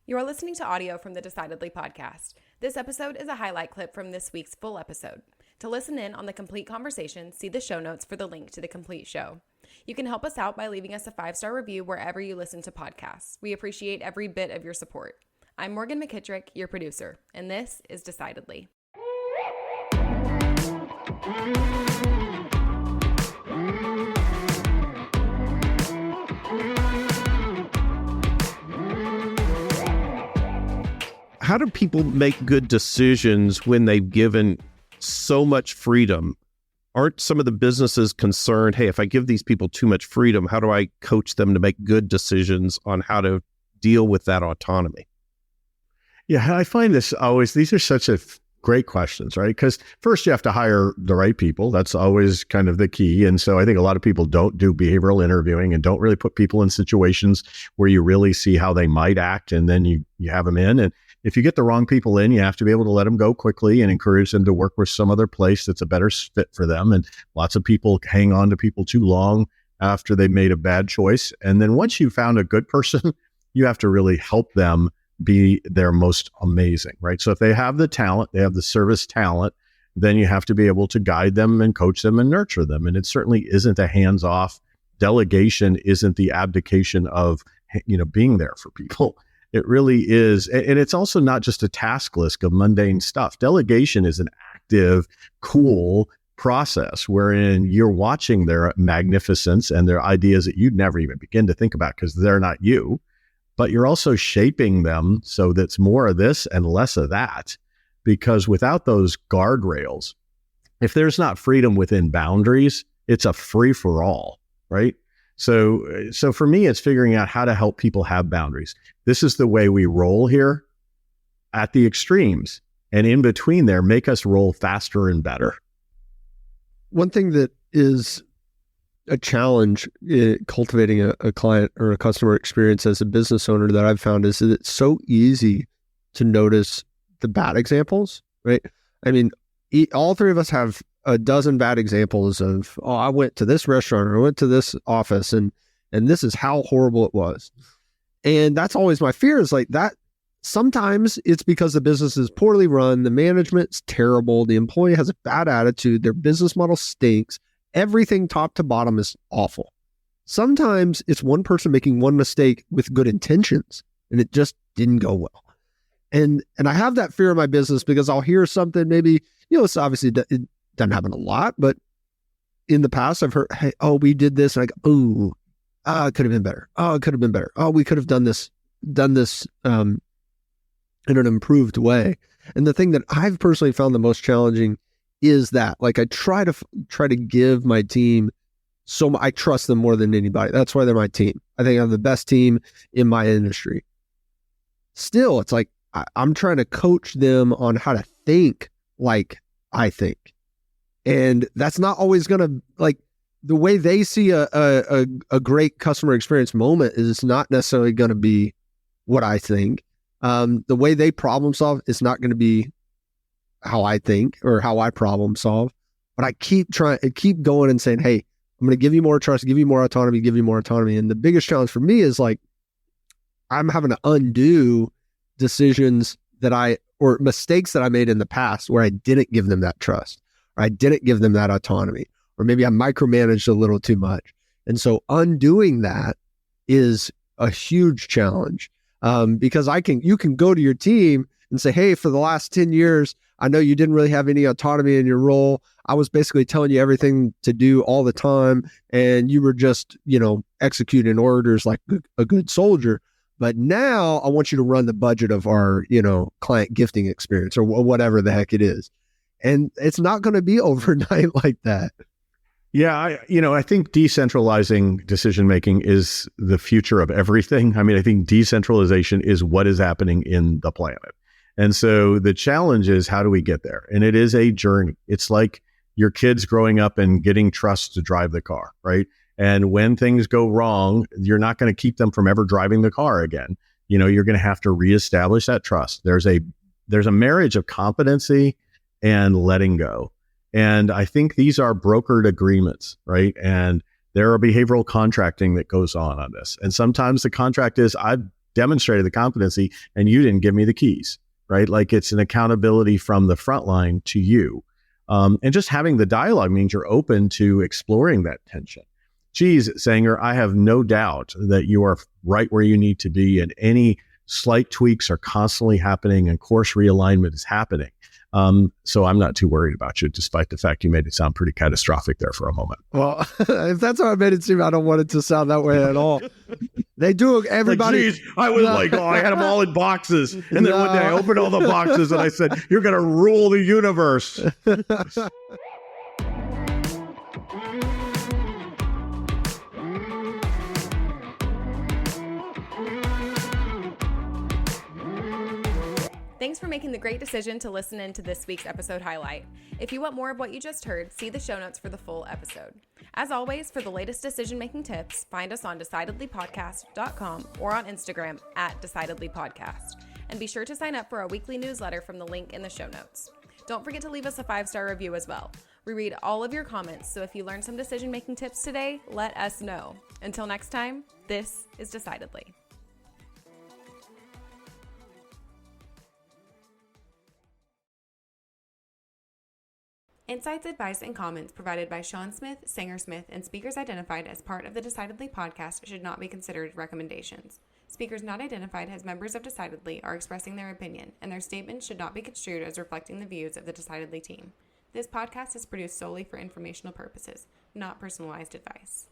You are listening to audio from the Decidedly podcast. This episode is a highlight clip from this week's full episode. To listen in on the complete conversation, see the show notes for the link to the complete show. You can help us out by leaving us a 5-star review wherever you listen to podcasts. We appreciate every bit of your support. I'm Morgan McKittrick, your producer, and this is Decidedly. How do people make good decisions when they've given so much freedom? Aren't some of the businesses concerned, hey, if I give these people too much freedom, how do I coach them to make good decisions on how to deal with that autonomy? Yeah, I find these are such great questions, right? Because first you have to hire the right people. That's always kind of the key. And so I think a lot of people don't do behavioral interviewing and don't really put people in situations where you really see how they might act, and then you have them in. And if you get the wrong people in, you have to be able to let them go quickly and encourage them to work with some other place that's a better fit for them. And lots of people hang on to people too long after they've made a bad choice. And then once you found a good person, you have to really help them be their most amazing, right? So if they have the talent, they have the service talent, then you have to be able to guide them and coach them and nurture them. And it certainly isn't a hands-off. Delegation isn't the abdication of, being there for people. It really is. And it's also not just a task list of mundane stuff. Delegation is an active, cool process wherein you're watching their magnificence and their ideas that you'd never even begin to think about because they're not you. But you're also shaping them so that's more of this and less of that. Because without those guardrails, if there's not freedom within boundaries, it's a free for all, right? So for me, it's figuring out how to help people have boundaries. This is the way we roll here at the extremes. And in between there, make us roll faster and better. One thing that is a challenge in cultivating a client or a customer experience as a business owner that I've found is that it's so easy to notice the bad examples, right? I mean, all three of us have a dozen bad examples of, I went to this restaurant or I went to this office and this is how horrible it was. And that's always my fear is like that. Sometimes it's because the business is poorly run, the management's terrible, the employee has a bad attitude, their business model stinks, everything top to bottom is awful. Sometimes it's one person making one mistake with good intentions and it just didn't go well. And I have that fear in my business because I'll hear something maybe, it's obviously it doesn't happen a lot, but in the past I've heard, hey, we did this. And I go, it could have been better. It could have been better. We could have done this in an improved way. And the thing that I've personally found the most challenging is that, like, I try to give my team I trust them more than anybody. That's why they're my team. I think I'm the best team in my industry. Still, it's like, I'm trying to coach them on how to think like I think. And that's not always going to, like, the way they see a great customer experience moment is not necessarily going to be what I think. The way they problem solve is not going to be how I think or how I problem solve. But I keep going and saying, hey, I'm going to give you more trust, give you more autonomy. And the biggest challenge for me is like, I'm having to undo decisions or mistakes that I made in the past where I didn't give them that trust, or I didn't give them that autonomy, or maybe I micromanaged a little too much. And so undoing that is a huge challenge because you can go to your team and say, hey, for the last 10 years, I know you didn't really have any autonomy in your role. I was basically telling you everything to do all the time, and you were just, executing orders like a good soldier. But now I want you to run the budget of our, client gifting experience or whatever the heck it is. And it's not going to be overnight like that. Yeah, I think decentralizing decision-making is the future of everything. I mean, I think decentralization is what is happening in the planet. And so the challenge is, how do we get there? And it is a journey. It's like your kids growing up and getting trust to drive the car, right? And when things go wrong, you're not going to keep them from ever driving the car again. You're going to have to reestablish that trust. There's a marriage of competency and letting go. And I think these are brokered agreements, right? And there are behavioral contracting that goes on this. And sometimes the contract is, I've demonstrated the competency and you didn't give me the keys, right? Like it's an accountability from the frontline to you. And just having the dialogue means you're open to exploring that tension. Geez, Sanger, I have no doubt that you are right where you need to be, and any slight tweaks are constantly happening and course realignment is happening. So I'm not too worried about you, despite the fact you made it sound pretty catastrophic there for a moment. Well, if that's how I made it seem, I don't want it to sound that way at all. They do, everybody. Like, geez, I was like, oh, I had them all in boxes. And then one day I opened all the boxes and I said, you're going to rule the universe. Thanks for making the great decision to listen in to this week's episode highlight. If you want more of what you just heard, see the show notes for the full episode. As always, for the latest decision-making tips, find us on decidedlypodcast.com or on Instagram @decidedlypodcast. And be sure to sign up for our weekly newsletter from the link in the show notes. Don't forget to leave us a 5-star review as well. We read all of your comments, so if you learned some decision-making tips today, let us know. Until next time, this is Decidedly. Insights, advice, and comments provided by Sean Smith, Sanger Smith, and speakers identified as part of the Decidedly podcast should not be considered recommendations. Speakers not identified as members of Decidedly are expressing their opinion, and their statements should not be construed as reflecting the views of the Decidedly team. This podcast is produced solely for informational purposes, not personalized advice.